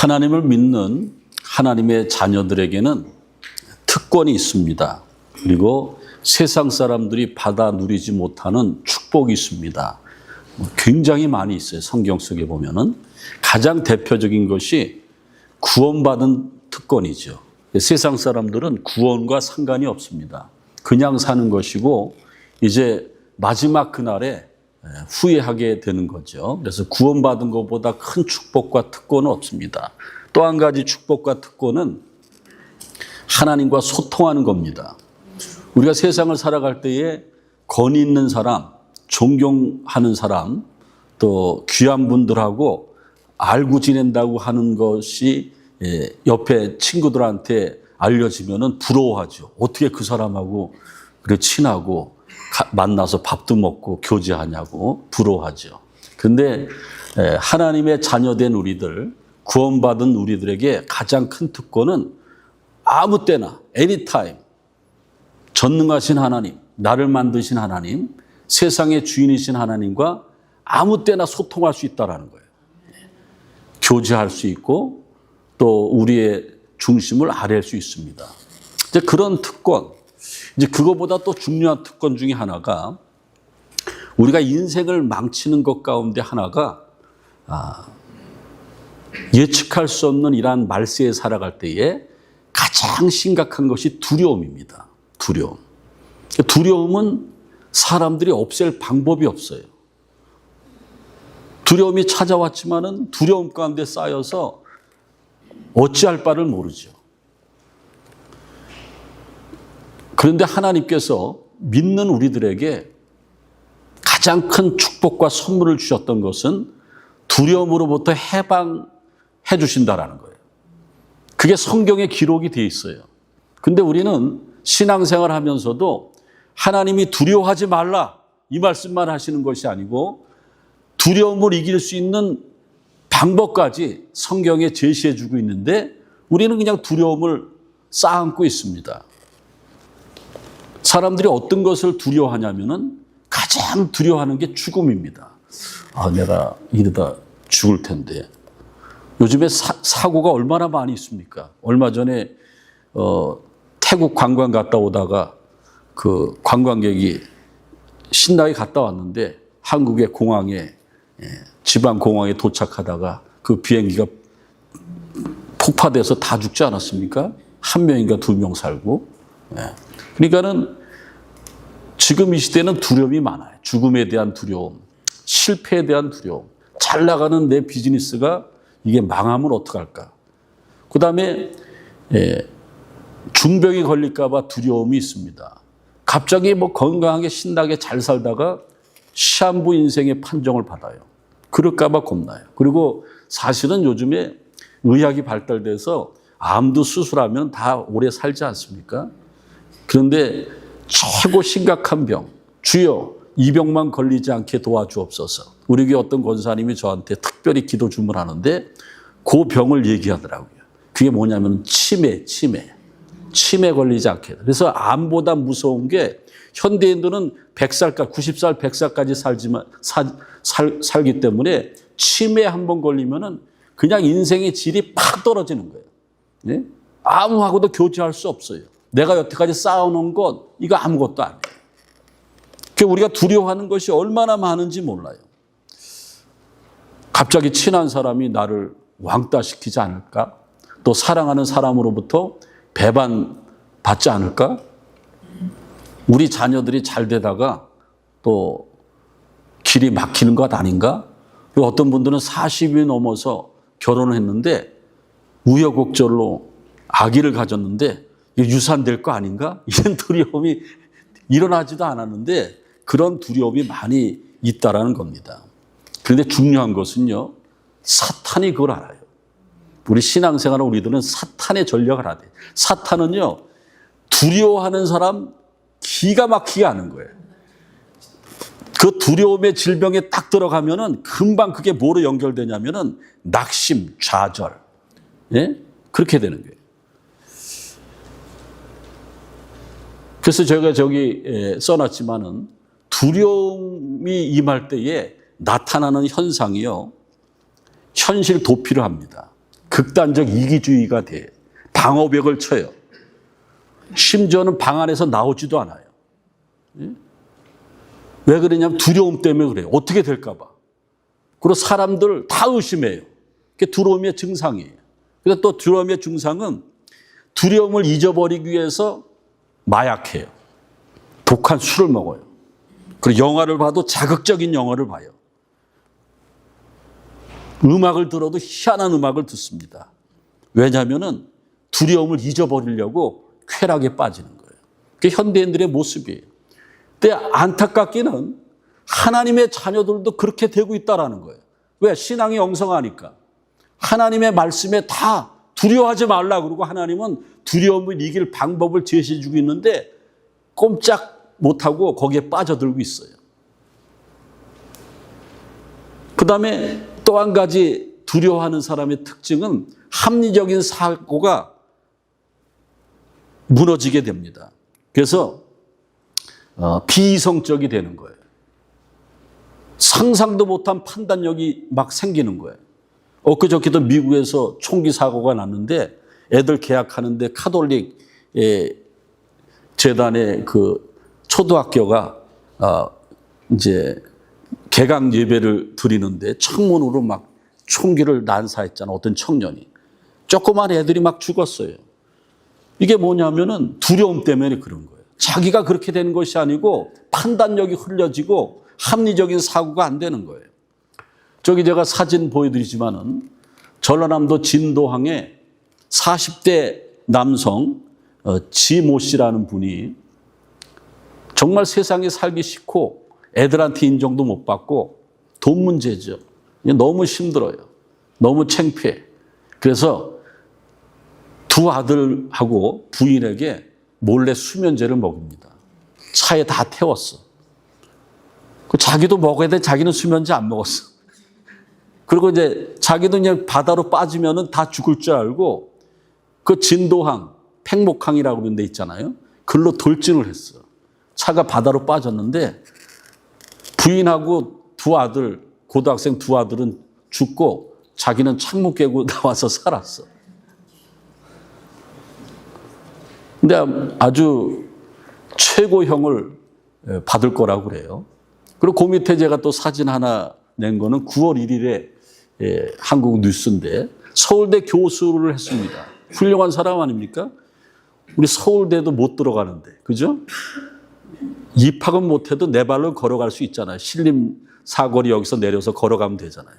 하나님을 믿는 하나님의 자녀들에게는 특권이 있습니다. 그리고 세상 사람들이 받아 누리지 못하는 축복이 있습니다. 굉장히 많이 있어요. 성경 속에 보면은. 가장 대표적인 것이 구원받은 특권이죠. 세상 사람들은 구원과 상관이 없습니다. 그냥 사는 것이고 이제 마지막 그날에 후회하게 되는 거죠. 그래서 구원받은 것보다 큰 축복과 특권은 없습니다. 또 한 가지 축복과 특권은 하나님과 소통하는 겁니다. 우리가 세상을 살아갈 때에 권위 있는 사람, 존경하는 사람, 또 귀한 분들하고 알고 지낸다고 하는 것이 옆에 친구들한테 알려지면은 부러워하죠. 어떻게 그 사람하고 그래 친하고 만나서 밥도 먹고 교제하냐고 부러워하죠. 그런데 하나님의 자녀된 우리들, 구원받은 우리들에게 가장 큰 특권은 아무 때나 anytime 전능하신 하나님, 나를 만드신 하나님, 세상의 주인이신 하나님과 아무 때나 소통할 수 있다는 거예요. 교제할 수 있고 또 우리의 중심을 아뢰할 수 있습니다. 이제 그런 특권, 이제 그거보다 또 중요한 특권 중에 하나가 우리가 인생을 망치는 것 가운데 하나가 예측할 수 없는 이러한 말세에 살아갈 때에 가장 심각한 것이 두려움입니다. 두려움. 두려움은 사람들이 없앨 방법이 없어요. 두려움이 찾아왔지만은 두려움 가운데 쌓여서 어찌할 바를 모르죠. 그런데 하나님께서 믿는 우리들에게 가장 큰 축복과 선물을 주셨던 것은 두려움으로부터 해방해 주신다라는 거예요. 그게 성경에 기록이 되어 있어요. 근데 우리는 신앙생활 하면서도 하나님이 두려워하지 말라 이 말씀만 하시는 것이 아니고 두려움을 이길 수 있는 방법까지 성경에 제시해 주고 있는데 우리는 그냥 두려움을 쌓아안고 있습니다. 사람들이 어떤 것을 두려워하냐면은 가장 두려워하는 게 죽음입니다. 내가 이러다 죽을 텐데. 요즘에 사고가 얼마나 많이 있습니까? 얼마 전에 태국 관광 갔다 오다가 그 관광객이 신나게 갔다 왔는데 한국의 공항에 지방 공항에 도착하다가 그 비행기가 폭파돼서 다 죽지 않았습니까? 한 명인가 두 명 살고. 그러니까는 지금 이 시대는 두려움이 많아요. 죽음에 대한 두려움, 실패에 대한 두려움, 잘 나가는 내 비즈니스가 이게 망하면 어떡할까? 그 다음에 중병이 걸릴까 봐 두려움이 있습니다. 갑자기 뭐 건강하게 신나게 잘 살다가 시한부 인생의 판정을 받아요. 그럴까 봐 겁나요. 그리고 사실은 요즘에 의학이 발달돼서 암도 수술하면 다 오래 살지 않습니까? 그런데 최고 심각한 병, 주여 이 병만 걸리지 않게 도와주옵소서. 우리 교회 어떤 권사님이 저한테 특별히 기도 주문하는데 그 병을 얘기하더라고요. 그게 뭐냐면 치매 걸리지 않게. 그래서 암보다 무서운 게 현대인들은 100살까지 90살, 100살까지 살기 때문에 치매 한 번 걸리면은 그냥 인생의 질이 팍 떨어지는 거예요. 네? 아무하고도 교제할 수 없어요. 내가 여태까지 쌓아놓은 것 이거 아무것도 아니에요. 우리가 두려워하는 것이 얼마나 많은지 몰라요. 갑자기 친한 사람이 나를 왕따시키지 않을까? 또 사랑하는 사람으로부터 배반받지 않을까? 우리 자녀들이 잘 되다가 또 길이 막히는 것 아닌가? 그리고 어떤 분들은 40이 넘어서 결혼을 했는데 우여곡절로 아기를 가졌는데 유산될 거 아닌가? 이런 두려움이 일어나지도 않았는데 그런 두려움이 많이 있다라는 겁니다. 그런데 중요한 것은요, 사탄이 그걸 알아요. 우리 신앙생활은 우리들은 사탄의 전략을 알아야 돼요. 사탄은요, 두려워하는 사람 기가 막히게 아는 거예요. 그 두려움의 질병에 딱 들어가면은 금방 그게 뭐로 연결되냐면은 낙심, 좌절. 예? 그렇게 되는 거예요. 그래서 제가 저기 써놨지만은 두려움이 임할 때에 나타나는 현상이요, 현실 도피를 합니다. 극단적 이기주의가 돼. 방어벽을 쳐요. 심지어는 방 안에서 나오지도 않아요. 왜 그러냐면 두려움 때문에 그래요. 어떻게 될까 봐. 그리고 사람들 다 의심해요. 그게 두려움의 증상이에요. 그래서 또 두려움의 증상은 두려움을 잊어버리기 위해서 마약해요. 독한 술을 먹어요. 그리고 영화를 봐도 자극적인 영화를 봐요. 음악을 들어도 희한한 음악을 듣습니다. 왜냐하면 두려움을 잊어버리려고 쾌락에 빠지는 거예요. 그게 현대인들의 모습이에요. 근데 안타깝기는 하나님의 자녀들도 그렇게 되고 있다는 거예요. 왜? 신앙이 엉성하니까. 하나님의 말씀에 다 두려워하지 말라 그러고 하나님은 두려움을 이길 방법을 제시해 주고 있는데 꼼짝 못하고 거기에 빠져들고 있어요. 그 다음에 또 한 가지 두려워하는 사람의 특징은 합리적인 사고가 무너지게 됩니다. 그래서 비이성적이 되는 거예요. 상상도 못한 판단력이 막 생기는 거예요. 엊그저께도 미국에서 총기 사고가 났는데 애들 개학하는데 카톨릭 재단의 그 초등학교가 이제 개강 예배를 드리는데 창문으로 막 총기를 난사했잖아. 어떤 청년이. 조그만 애들이 막 죽었어요. 이게 뭐냐면은 두려움 때문에 그런 거예요. 자기가 그렇게 되는 것이 아니고 판단력이 흘려지고 합리적인 사고가 안 되는 거예요. 저기 제가 사진 보여드리지만은 전라남도 진도항에 40대 남성 지모 씨라는 분이 정말 세상에 살기 싫고 애들한테 인정도 못 받고 돈 문제죠. 너무 힘들어요. 너무 창피해. 그래서 두 아들하고 부인에게 몰래 수면제를 먹입니다. 차에 다 태웠어. 자기도 먹어야 돼. 자기는 수면제 안 먹었어. 그리고 이제 자기도 그냥 바다로 빠지면은 다 죽을 줄 알고 그 진도항, 팽목항이라고 그런 데 있잖아요. 글로 돌진을 했어. 차가 바다로 빠졌는데 부인하고 두 아들, 고등학생 두 아들은 죽고 자기는 창문 깨고 나와서 살았어. 근데 아주 최고형을 받을 거라고 그래요. 그리고 그 밑에 제가 또 사진 하나 낸 거는 9월 1일에 한국 뉴스인데 서울대 교수를 했습니다. 훌륭한 사람 아닙니까? 우리 서울대도 못 들어가는데, 그죠? 입학은 못해도 내 발로 걸어갈 수 있잖아요. 신림 사거리 여기서 내려서 걸어가면 되잖아요.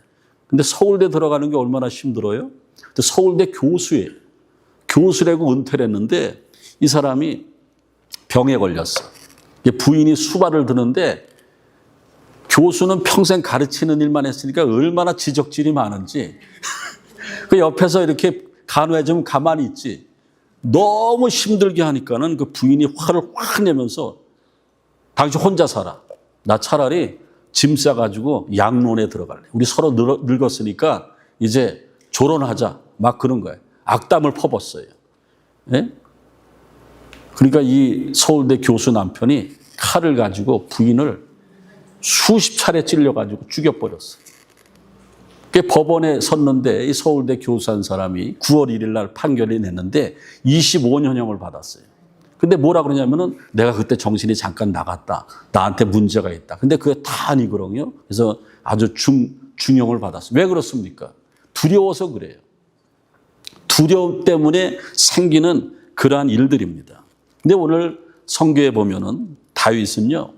근데 서울대 들어가는 게 얼마나 힘들어요? 근데 서울대 교수예요. 교수라고 은퇴를 했는데 이 사람이 병에 걸렸어. 부인이 수발을 드는데 교수는 평생 가르치는 일만 했으니까 얼마나 지적질이 많은지 그 옆에서 이렇게 간호해주면 가만히 있지. 너무 힘들게 하니까는 그 부인이 화를 확 내면서 당신 혼자 살아. 나 차라리 짐 싸가지고 양론에 들어갈래. 우리 서로 늙었으니까 이제 조론하자. 막 그런 거예요. 악담을 퍼붓어요. 예? 그러니까 이 서울대 교수 남편이 칼을 가지고 부인을 수십 차례 찔려가지고 죽여버렸어. 그게 법원에 섰는데 이 서울대 교수한 사람이 9월 1일 날 판결이 냈는데 25년형을 받았어요. 근데 뭐라 그러냐면은 내가 그때 정신이 잠깐 나갔다. 나한테 문제가 있다. 근데 그게 다 아니거든요. 그래서 아주 중형을 받았어요. 왜 그렇습니까? 두려워서 그래요. 두려움 때문에 생기는 그러한 일들입니다. 근데 오늘 성경에 보면은 다윗은요,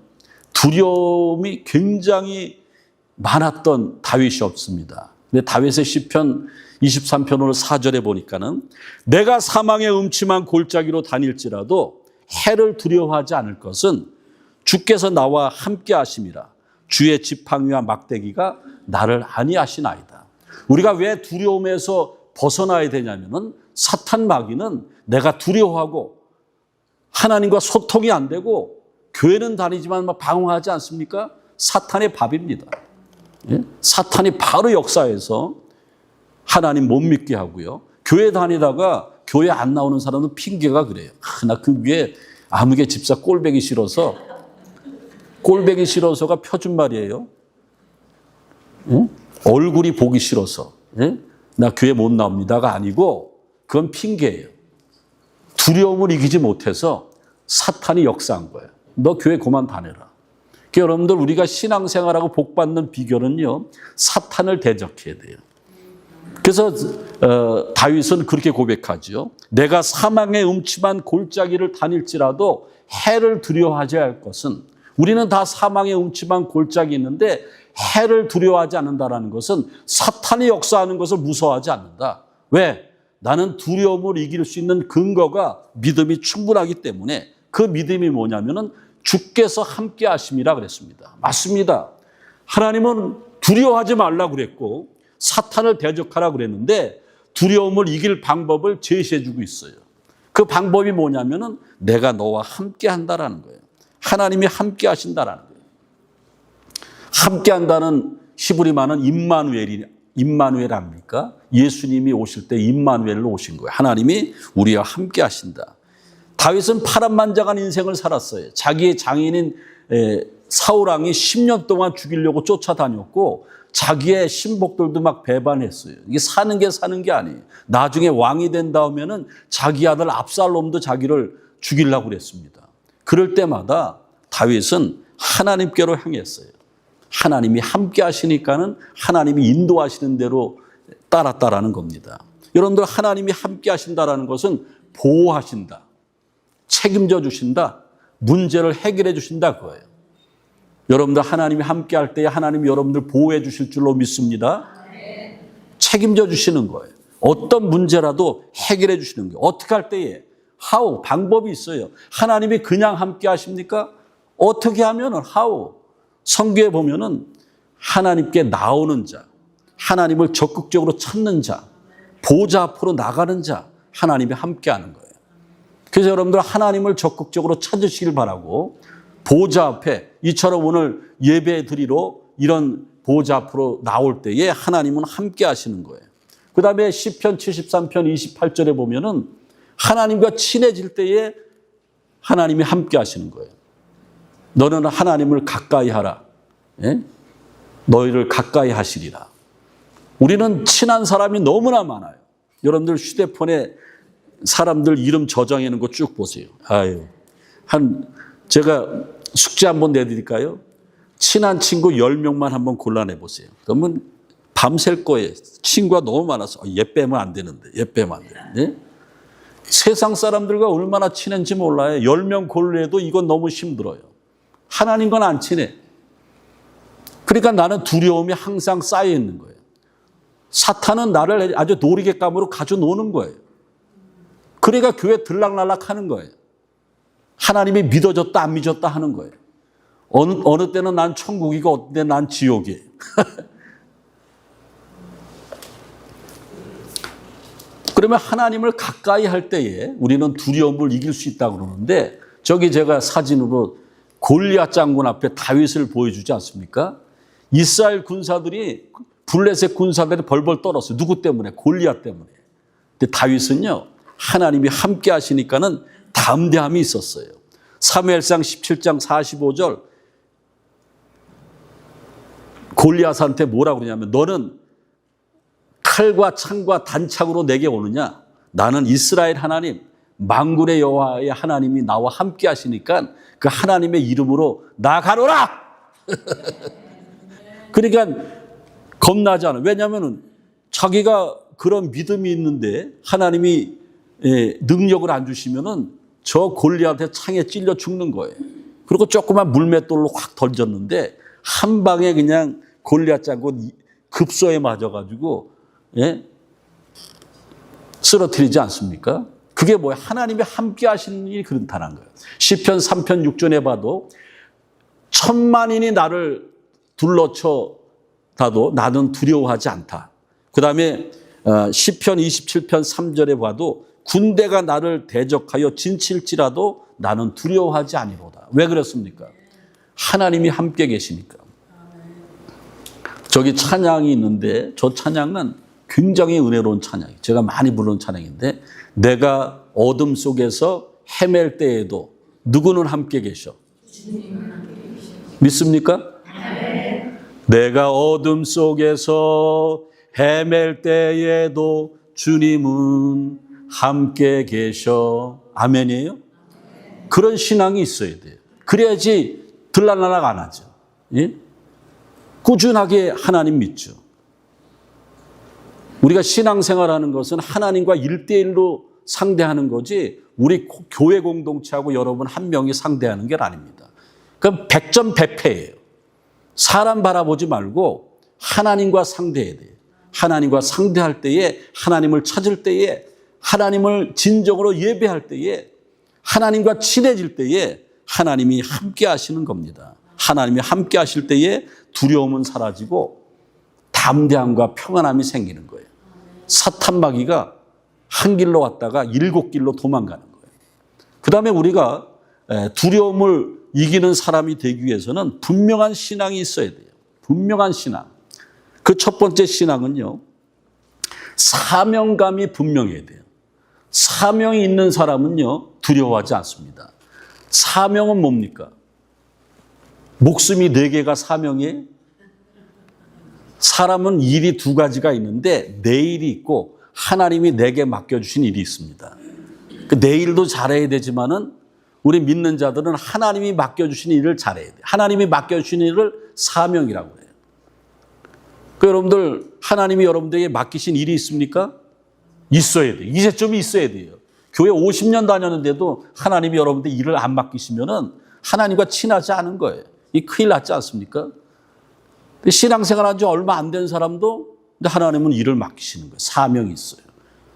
두려움이 굉장히 많았던 다윗이 없습니다. 근데 다윗의 시편 23편 오늘 4절에 보니까는 내가 사망의 음침한 골짜기로 다닐지라도 해를 두려워하지 않을 것은 주께서 나와 함께 하심이라. 주의 지팡이와 막대기가 나를 안위하시나이다. 우리가 왜 두려움에서 벗어나야 되냐면은 사탄 마귀는 내가 두려워하고 하나님과 소통이 안 되고 교회는 다니지만 막 방황하지 않습니까? 사탄의 밥입니다. 예? 사탄이 바로 역사에서 하나님 못 믿게 하고요. 교회 다니다가 교회 안 나오는 사람은 핑계가 그래요. 나 그 위에 아무개 집사 꼴배기 싫어서가 표준 말이에요. 예? 얼굴이 보기 싫어서. 예? 나 교회 못 나옵니다가 아니고 그건 핑계예요. 두려움을 이기지 못해서 사탄이 역사한 거예요. 너 교회 그만 다녀라. 그러니까 여러분들 우리가 신앙생활하고 복받는 비결은요. 사탄을 대적해야 돼요. 그래서 다윗은 그렇게 고백하죠. 내가 사망의 음침한 골짜기를 다닐지라도 해를 두려워하지 않을 것은, 우리는 다 사망의 음침한 골짜기 있는데 해를 두려워하지 않는다라는 것은 사탄이 역사하는 것을 무서워하지 않는다. 왜? 나는 두려움을 이길 수 있는 근거가 믿음이 충분하기 때문에, 그 믿음이 뭐냐면은 주께서 함께 하심이라 그랬습니다. 맞습니다. 하나님은 두려워하지 말라고 그랬고 사탄을 대적하라 그랬는데 두려움을 이길 방법을 제시해 주고 있어요. 그 방법이 뭐냐면은 내가 너와 함께 한다라는 거예요. 하나님이 함께 하신다라는 거예요. 함께 한다는 히브리말은 임마누엘 아닙니까? 예수님이 오실 때 임마누엘로 오신 거예요. 하나님이 우리와 함께 하신다. 다윗은 파란만장한 인생을 살았어요. 자기의 장인인 사울 왕이 10년 동안 죽이려고 쫓아다녔고 자기의 신복들도 막 배반했어요. 이게 사는 게 아니에요. 나중에 왕이 된 다음에는 자기 아들 압살롬도 자기를 죽이려고 그랬습니다. 그럴 때마다 다윗은 하나님께로 향했어요. 하나님이 함께 하시니까는 하나님이 인도하시는 대로 따랐다라는 겁니다. 여러분들, 하나님이 함께 하신다라는 것은 보호하신다, 책임져 주신다, 문제를 해결해 주신다 그거예요. 여러분들 하나님이 함께 할 때에 하나님이 여러분들 보호해 주실 줄로 믿습니다. 책임져 주시는 거예요. 어떤 문제라도 해결해 주시는 거예요. 어떻게 할 때에, how, 방법이 있어요. 하나님이 그냥 함께 하십니까? 어떻게 하면은 how. 성경에 보면은 하나님께 나오는 자, 하나님을 적극적으로 찾는 자, 보좌 앞으로 나가는 자, 하나님이 함께 하는 거예요. 그래서 여러분들 하나님을 적극적으로 찾으시길 바라고, 보좌 앞에 이처럼 오늘 예배 드리러 이런 보좌 앞으로 나올 때에 하나님은 함께 하시는 거예요. 그 다음에 시편 73편 28절에 보면은 하나님과 친해질 때에 하나님이 함께 하시는 거예요. 너는 하나님을 가까이 하라. 예? 너희를 가까이 하시리라. 우리는 친한 사람이 너무나 많아요. 여러분들 휴대폰에 사람들 이름 저장해 놓은 거 쭉 보세요. 제가 숙제 한번 내드릴까요? 친한 친구 10명만 한번 골라내 보세요. 그러면 밤샐 거예요. 친구가 너무 많아서 얘 빼면 안 되는데, 얘 빼면 안 되는데. 예? 세상 사람들과 얼마나 친한지 몰라요. 10명 고르래도 이건 너무 힘들어요. 하나님과는 안 친해. 그러니까 나는 두려움이 항상 쌓여 있는 거예요. 사탄은 나를 아주 놀이개감으로 가져 노는 거예요. 그러니까 교회 들락날락 하는 거예요. 하나님이 믿어졌다 안 믿어졌다 하는 거예요. 어느 때는 난 천국이고 어느 때는 난 지옥이에요. 그러면 하나님을 가까이 할 때에 우리는 두려움을 이길 수 있다고 그러는데, 저기 제가 사진으로 골리앗 장군 앞에 다윗을 보여주지 않습니까? 이스라엘 군사들이, 블레셋 군사들이 벌벌 떨었어요. 누구 때문에? 골리앗 때문에. 근데 다윗은요, 하나님이 함께 하시니까는 담대함이 있었어요. 사무엘상 17장 45절 골리앗한테 뭐라고 그러냐면, 너는 칼과 창과 단창으로 내게 오느냐? 나는 이스라엘 하나님, 만군의 여호와의 하나님이 나와 함께 하시니까 그 하나님의 이름으로 나가노라. 그러니까 겁나지 않아. 왜냐하면 자기가 그런 믿음이 있는데 하나님이 능력을 안 주시면은 저 골리앗의 창에 찔려 죽는 거예요. 그리고 조그만 물맷돌로 확 던졌는데 한 방에 그냥 골리앗 장군 급소에 맞아가지고 쓰러뜨리지 않습니까? 그게 뭐야? 하나님이 함께 하시는 일이 그렇다는 거예요. 시편 3편 6절에 봐도 1000만인이 나를 둘러쳐 다도 나는 두려워하지 않다. 그 다음에 시편 27편 3절에 봐도 군대가 나를 대적하여 진칠지라도 나는 두려워하지 아니로다. 왜 그렇습니까? 하나님이 함께 계시니까. 저기 찬양이 있는데 저 찬양은 굉장히 은혜로운 찬양이에요. 제가 많이 부르는 찬양인데, 내가 어둠 속에서 헤맬 때에도 누구는 함께 계셔? 믿습니까? 내가 어둠 속에서 헤맬 때에도 주님은 함께 계셔. 아멘이에요? 그런 신앙이 있어야 돼요. 그래야지 들락날락 안 하죠. 예? 꾸준하게 하나님 믿죠. 우리가 신앙생활하는 것은 하나님과 1대1로 상대하는 거지 우리 교회 공동체하고 여러분 한 명이 상대하는 게 아닙니다. 그럼 100점 100패예요. 사람 바라보지 말고 하나님과 상대해야 돼요. 하나님과 상대할 때에, 하나님을 찾을 때에, 하나님을 진정으로 예배할 때에, 하나님과 친해질 때에 하나님이 함께 하시는 겁니다. 하나님이 함께 하실 때에 두려움은 사라지고 담대함과 평안함이 생기는 거예요. 사탄 마귀가 한 길로 왔다가 7길로 도망가는 거예요. 그 다음에 우리가 두려움을 이기는 사람이 되기 위해서는 분명한 신앙이 있어야 돼요. 분명한 신앙. 그 첫 번째 신앙은요, 사명감이 분명해야 돼요. 사명이 있는 사람은요, 두려워하지 않습니다. 사명은 뭡니까? 목숨이 4개가 사명이에요? 사람은 일이 2가지가 있는데 내 일이 있고 하나님이 내게 맡겨주신 일이 있습니다. 내 일도 잘해야 되지만은 우리 믿는 자들은 하나님이 맡겨주신 일을 잘해야 돼요. 하나님이 맡겨주신 일을 사명이라고 해요. 여러분들 하나님이 여러분들에게 맡기신 일이 있습니까? 있어야 돼요. 이제쯤 있어야 돼요. 교회 50년 다녔는데도 하나님이 여러분들 일을 안 맡기시면은 하나님과 친하지 않은 거예요. 이 큰일 났지 않습니까? 신앙생활 한 지 얼마 안 된 사람도 하나님은 일을 맡기시는 거예요. 사명이 있어요.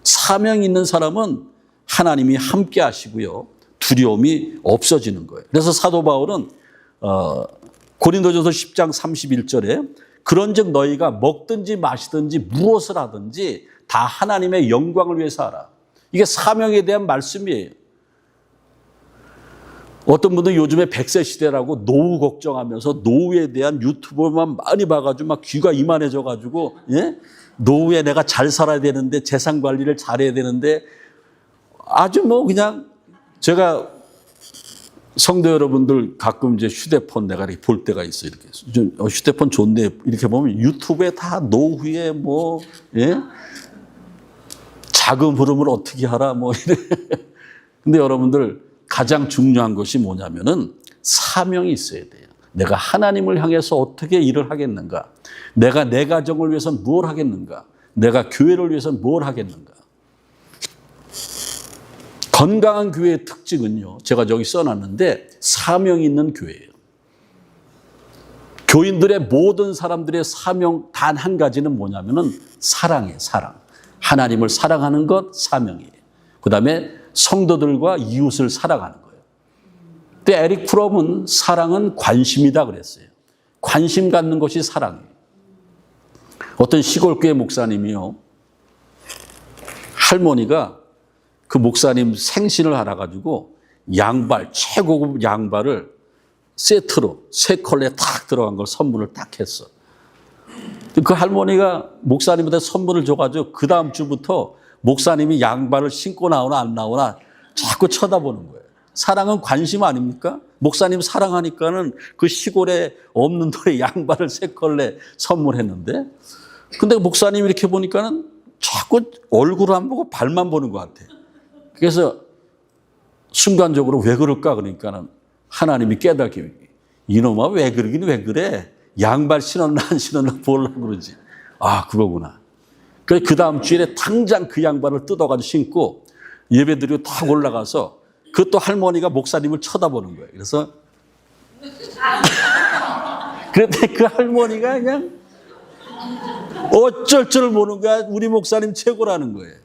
사명이 있는 사람은 하나님이 함께 하시고요. 두려움이 없어지는 거예요. 그래서 사도 바울은 고린도전서 10장 31절에 그런즉 너희가 먹든지 마시든지 무엇을 하든지 다 하나님의 영광을 위해서 하라. 이게 사명에 대한 말씀이에요. 어떤 분들은 요즘에 100세 시대라고 노후 걱정하면서 노후에 대한 유튜브만 많이 봐가지고 막 귀가 이만해져가지고, 예? 노후에 내가 잘 살아야 되는데 재산 관리를 잘해야 되는데 아주 뭐 그냥 제가 성도 여러분들 가끔 이제 휴대폰 내가 이렇게 볼 때가 있어요. 이렇게 좀 휴대폰 좋네 이렇게 보면 유튜브에 다 노후에 뭐, 예? 자금 흐름을 어떻게 하라 뭐 이래. 근데 여러분들 가장 중요한 것이 뭐냐면은 사명이 있어야 돼요. 내가 하나님을 향해서 어떻게 일을 하겠는가? 내가 내 가정을 위해서 뭘 하겠는가? 내가 교회를 위해서 뭘 하겠는가? 건강한 교회의 특징은요. 제가 저기 써놨는데 사명이 있는 교회예요. 교인들의 모든 사람들의 사명 단 한 가지는 뭐냐면은 사랑이에요. 사랑. 하나님을 사랑하는 것 사명이에요. 그다음에 성도들과 이웃을 사랑하는 거예요. 근데 에릭 프롬은 사랑은 관심이다 그랬어요. 관심 갖는 것이 사랑이에요. 어떤 시골교회 목사님이요. 할머니가 그 목사님 생신을 알아가지고 양발, 최고급 양발을 세트로 3컬레 탁 들어간 걸 선물을 딱 했어. 그 할머니가 목사님한테 선물을 줘가지고 그 다음 주부터 목사님이 양발을 신고 나오나 안 나오나 자꾸 쳐다보는 거예요. 사랑은 관심 아닙니까? 목사님 사랑하니까는 그 시골에 없는 돌에 양발을 3컬레 선물했는데 근데 목사님이 이렇게 보니까는 자꾸 얼굴을 안 보고 발만 보는 것 같아. 그래서 순간적으로 왜 그럴까 그러니까는 하나님이 깨닫게 이놈아 왜 그러긴 왜 그래? 양발 신었나 안 신었나 보려고 그러지. 아 그거구나. 그래서 그 다음 주일에 당장 그 양발을 뜯어가지고 신고 예배드리고 탁 올라가서 그것도 할머니가 목사님을 쳐다보는 거예요. 그래서 그런데 그 할머니가 그냥 어쩔 줄 모르는 거야. 우리 목사님 최고라는 거예요.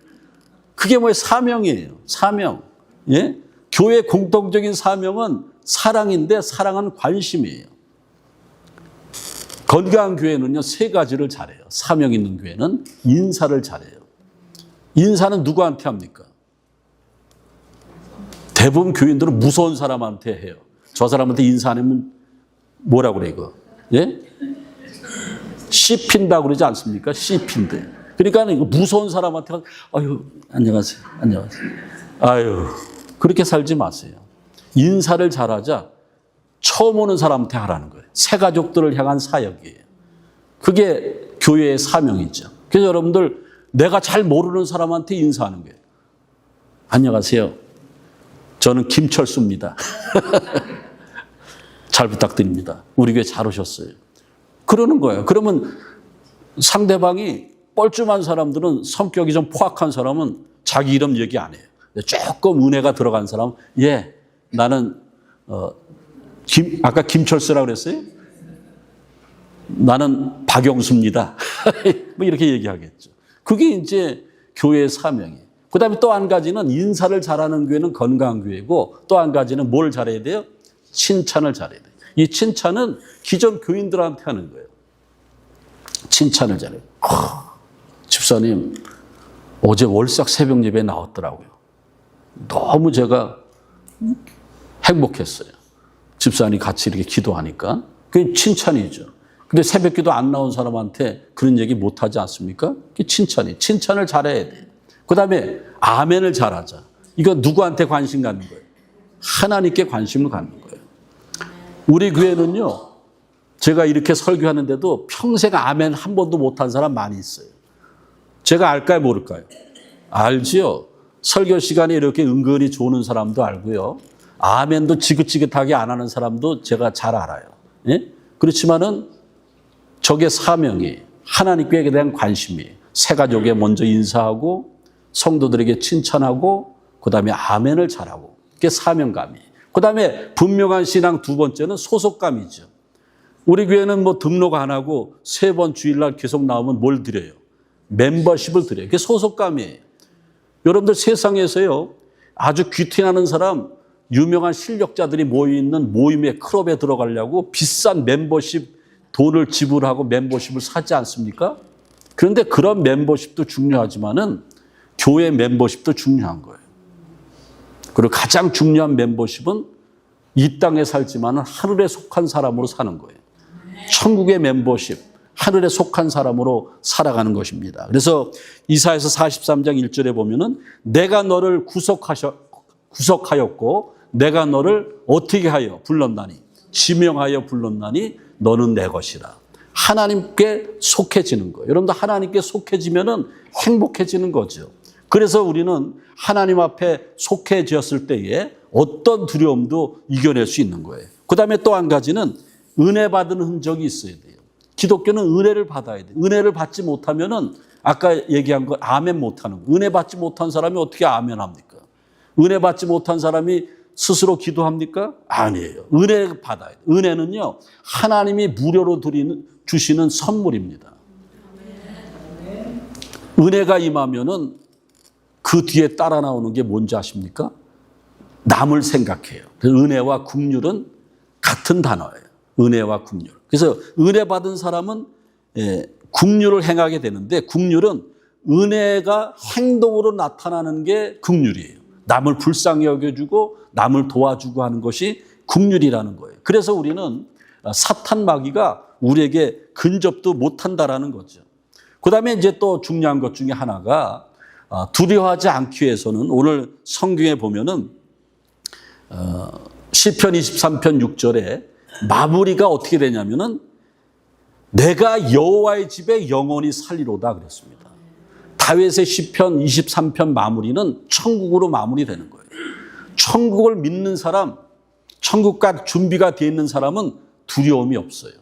그게 뭐예요? 사명이에요. 사명. 예? 교회 공통적인 사명은 사랑인데 사랑은 관심이에요. 건강한 교회는요, 3가지를 잘해요. 사명 있는 교회는 인사를 잘해요. 인사는 누구한테 합니까? 대부분 교인들은 무서운 사람한테 해요. 저 사람한테 인사 안 하면 뭐라고 그래, 이거? 예? 씹힌다고 그러지 않습니까? 씹힌대. 그러니까 이거 무서운 사람한테, 아유, 안녕하세요. 안녕하세요. 아유, 그렇게 살지 마세요. 인사를 잘하자 처음 오는 사람한테 하라는 거예요. 새 가족들을 향한 사역이에요. 그게 교회의 사명이죠. 그래서 여러분들 내가 잘 모르는 사람한테 인사하는 거예요. 안녕하세요. 저는 김철수입니다. 잘 부탁드립니다. 우리 교회 잘 오셨어요. 그러는 거예요. 그러면 상대방이 뻘쭘한 사람들은, 성격이 좀 포악한 사람은 자기 이름 얘기 안 해요. 조금 은혜가 들어간 사람은 예, 나는 아까 김철수라고 그랬어요? 나는 박영수입니다. 뭐 이렇게 얘기하겠죠. 그게 이제 교회의 사명이에요. 그 다음에 또 한 가지는 인사를 잘하는 교회는 건강한 교회고, 또 한 가지는 뭘 잘해야 돼요? 칭찬을 잘해야 돼요. 이 칭찬은 기존 교인들한테 하는 거예요. 칭찬을 잘해요. 집사님, 어제 월삭 새벽 예배에 나왔더라고요. 너무 제가 행복했어요. 집사님 같이 이렇게 기도하니까. 그게 칭찬이죠. 근데 새벽 기도 안 나온 사람한테 그런 얘기 못 하지 않습니까? 그게 칭찬이에요. 칭찬을 잘해야 돼요. 그 다음에 아멘을 잘하자. 이거 누구한테 관심 갖는 거예요? 하나님께 관심을 갖는 거예요. 우리 교회는요, 제가 이렇게 설교하는데도 평생 아멘 한 번도 못한 사람 많이 있어요. 제가 알까요, 모를까요? 알지요. 설교 시간에 이렇게 은근히 조는 사람도 알고요. 아멘도 지긋지긋하게 안 하는 사람도 제가 잘 알아요. 예? 그렇지만은 저게 사명이, 하나님께 대한 관심이, 새 가족에 먼저 인사하고 성도들에게 칭찬하고 그다음에 아멘을 잘하고, 그게 사명감이. 그다음에 분명한 신앙 두 번째는 소속감이죠. 우리 교회는 뭐 등록 안 하고 3번 주일날 계속 나오면 뭘 드려요? 멤버십을 드려요. 그게 소속감이에요. 여러분들 세상에서요, 아주 귀티나는 사람, 유명한 실력자들이 모여있는 모임의 클럽에 들어가려고 비싼 멤버십 돈을 지불하고 멤버십을 사지 않습니까? 그런데 그런 멤버십도 중요하지만은 교회 멤버십도 중요한 거예요. 그리고 가장 중요한 멤버십은 이 땅에 살지만은 하늘에 속한 사람으로 사는 거예요. 천국의 멤버십, 하늘에 속한 사람으로 살아가는 것입니다. 그래서 이사야서 43장 1절에 보면은 내가 너를 구속하였고 내가 너를 어떻게 하여 불렀나니, 지명하여 불렀나니 너는 내 것이라. 하나님께 속해지는 거예요. 여러분도 하나님께 속해지면은 행복해지는 거죠. 그래서 우리는 하나님 앞에 속해졌을 때에 어떤 두려움도 이겨낼 수 있는 거예요. 그 다음에 또 한 가지는 은혜 받은 흔적이 있어야 돼요. 기독교는 은혜를 받아야 돼요. 은혜를 받지 못하면은 아까 얘기한 거 아멘 못하는 거. 은혜 받지 못한 사람이 어떻게 아멘 합니까? 은혜 받지 못한 사람이 스스로 기도합니까? 아니에요. 은혜 받아야 돼요. 은혜는요, 하나님이 무료로 주시는 선물입니다. 은혜가 임하면은 그 뒤에 따라 나오는 게 뭔지 아십니까? 남을 생각해요. 그래서 은혜와 긍휼은 같은 단어예요. 은혜와 긍휼. 그래서 은혜 받은 사람은 긍휼을 행하게 되는데, 긍휼은 은혜가 행동으로 나타나는 게 긍휼이에요. 남을 불쌍히 여겨주고 남을 도와주고 하는 것이 긍휼이라는 거예요. 그래서 우리는 사탄 마귀가 우리에게 근접도 못한다라는 거죠. 그 다음에 이제 또 중요한 것 중에 하나가, 두려워하지 않기 위해서는 오늘 성경에 보면은 시편 23편 6절에 마무리가 어떻게 되냐면은 내가 여호와의 집에 영원히 살리로다 그랬습니다. 다윗의 시편 23편 마무리는 천국으로 마무리되는 거예요. 천국을 믿는 사람, 천국과 준비가 되어 있는 사람은 두려움이 없어요.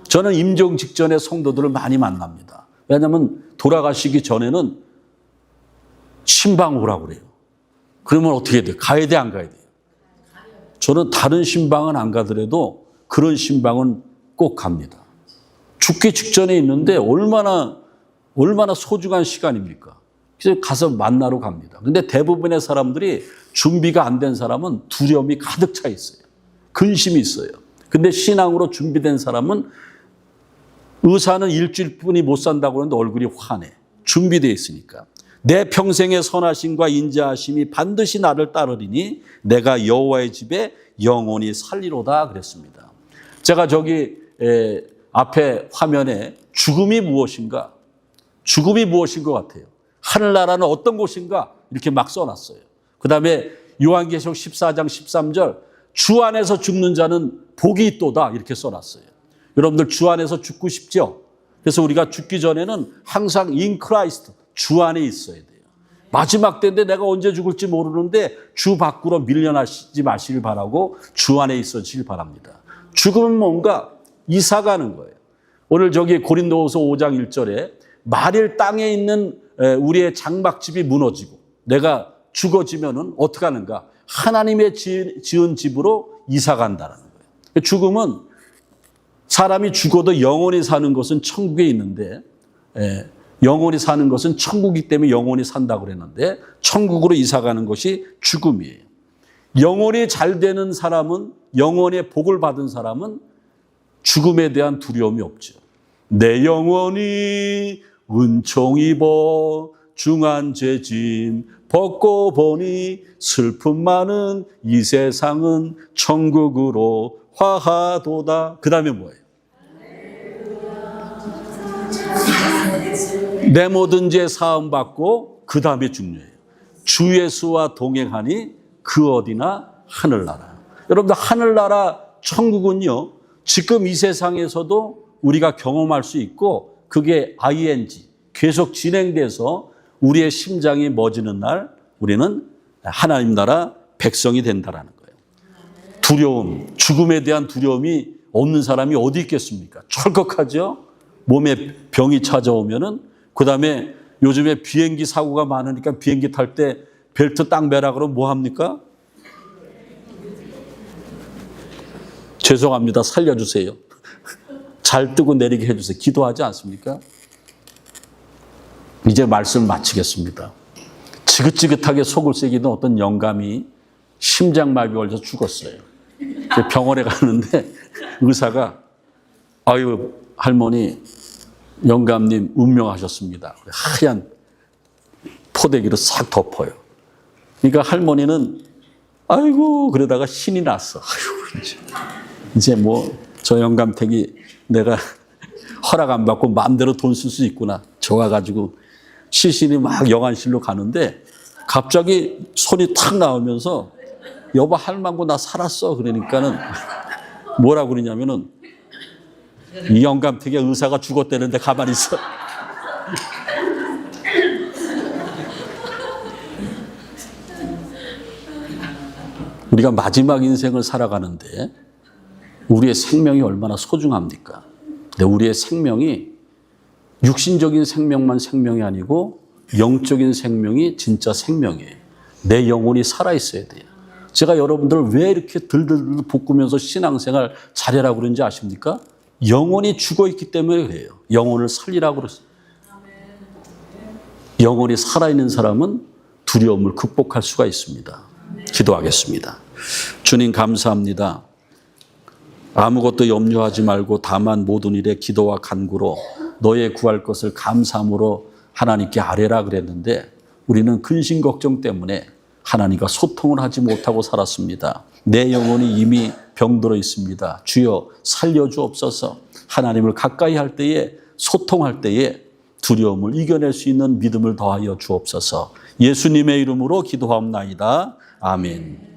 저는 임종 직전에 성도들을 많이 만납니다. 왜냐하면 돌아가시기 전에는 신방 오라고 그래요. 그러면 어떻게 돼요? 가야 돼, 안 가야 돼요? 저는 다른 신방은 안 가더라도 그런 신방은 꼭 갑니다. 죽기 직전에 있는데 얼마나 소중한 시간입니까? 그래서 가서 만나러 갑니다. 근데 대부분의 사람들이 준비가 안 된 사람은 두려움이 가득 차 있어요. 근심이 있어요. 근데 신앙으로 준비된 사람은 의사는 일주일뿐이 못 산다고 하는데 얼굴이 환해. 준비되어 있으니까. 내 평생의 선하심과 인자하심이 반드시 나를 따르리니 내가 여호와의 집에 영원히 살리로다 그랬습니다. 제가 저기 앞에 화면에 죽음이 무엇인가? 죽음이 무엇인 것 같아요? 하늘나라는 어떤 곳인가? 이렇게 막 써놨어요. 그 다음에 요한계시록 14장 13절 주 안에서 죽는 자는 복이 있도다 이렇게 써놨어요. 여러분들 주 안에서 죽고 싶죠? 그래서 우리가 죽기 전에는 항상 in Christ, 주 안에 있어야 돼요. 마지막 때인데 내가 언제 죽을지 모르는데 주 밖으로 밀려나지 마시길 바라고 주 안에 있어지길 바랍니다. 죽음은 뭔가 이사 가는 거예요. 오늘 저기 고린도후서 5장 1절에 만일 땅에 있는 우리의 장막집이 무너지고 내가 죽어지면은 어떻게 하는가? 하나님의 지은 집으로 이사 간다는 거예요. 죽음은 사람이 죽어도 영원히 사는 것은 천국에 있는데 영원히 사는 것은 천국이기 때문에 영원히 산다고 그랬는데 천국으로 이사 가는 것이 죽음이에요. 영원히 잘 되는 사람은 영원히 복을 받은 사람은 죽음에 대한 두려움이 없죠. 내 영혼이 은총 입어 중한 죄짐 벗고 보니 슬픔 많은 이 세상은 천국으로 화하도다. 그 다음에 뭐예요? 내 모든 죄 사함 받고 그 다음에 중요해요. 주 예수와 동행하니 그 어디나 하늘나라. 여러분들 하늘나라 천국은요. 지금 이 세상에서도 우리가 경험할 수 있고 그게 ing 계속 진행돼서 우리의 심장이 멎는 날 우리는 하나님 나라 백성이 된다라는 거예요. 두려움, 죽음에 대한 두려움이 없는 사람이 어디 있겠습니까? 철컥하죠. 몸에 병이 찾아오면은 그다음에 요즘에 비행기 사고가 많으니까 비행기 탈 때 벨트 딱 매라 그러면 뭐 합니까? 죄송합니다. 살려주세요. 잘 뜨고 내리게 해주세요. 기도하지 않습니까? 이제 말씀을 마치겠습니다. 지긋지긋하게 속을 새기던 어떤 영감이 심장마비 걸려서 죽었어요. 병원에 가는데 의사가 아유 할머니 영감님 운명하셨습니다. 하얀 포대기로 싹 덮어요. 그러니까 할머니는 아이고 그러다가 신이 났어. 아이고 이제 뭐 저 영감택이 내가 허락 안 받고 마음대로 돈 쓸 수 있구나. 좋아가지고 시신이 막 영안실로 가는데 갑자기 손이 탁 나오면서 여보 할망구 나 살았어. 그러니까는 뭐라고 그러냐면은 이 영감택의 의사가 죽었다는데 가만히 있어. 우리가 마지막 인생을 살아가는데 우리의 생명이 얼마나 소중합니까? 근데 우리의 생명이 육신적인 생명만 생명이 아니고 영적인 생명이 진짜 생명이에요. 내 영혼이 살아있어야 돼요. 제가 여러분들을 왜 이렇게 들들들 볶으면서 신앙생활 잘해라고 그런지 아십니까? 영혼이 죽어있기 때문에 그래요. 영혼을 살리라고 그랬어요. 영혼이 살아있는 사람은 두려움을 극복할 수가 있습니다. 기도하겠습니다. 주님 감사합니다. 아무것도 염려하지 말고 다만 모든 일에 기도와 간구로 너의 구할 것을 감사함으로 하나님께 아뢰라 그랬는데 우리는 근심 걱정 때문에 하나님과 소통을 하지 못하고 살았습니다. 내 영혼이 이미 병들어 있습니다. 주여 살려주옵소서. 하나님을 가까이 할 때에 소통할 때에 두려움을 이겨낼 수 있는 믿음을 더하여 주옵소서. 예수님의 이름으로 기도하옵나이다. 아멘.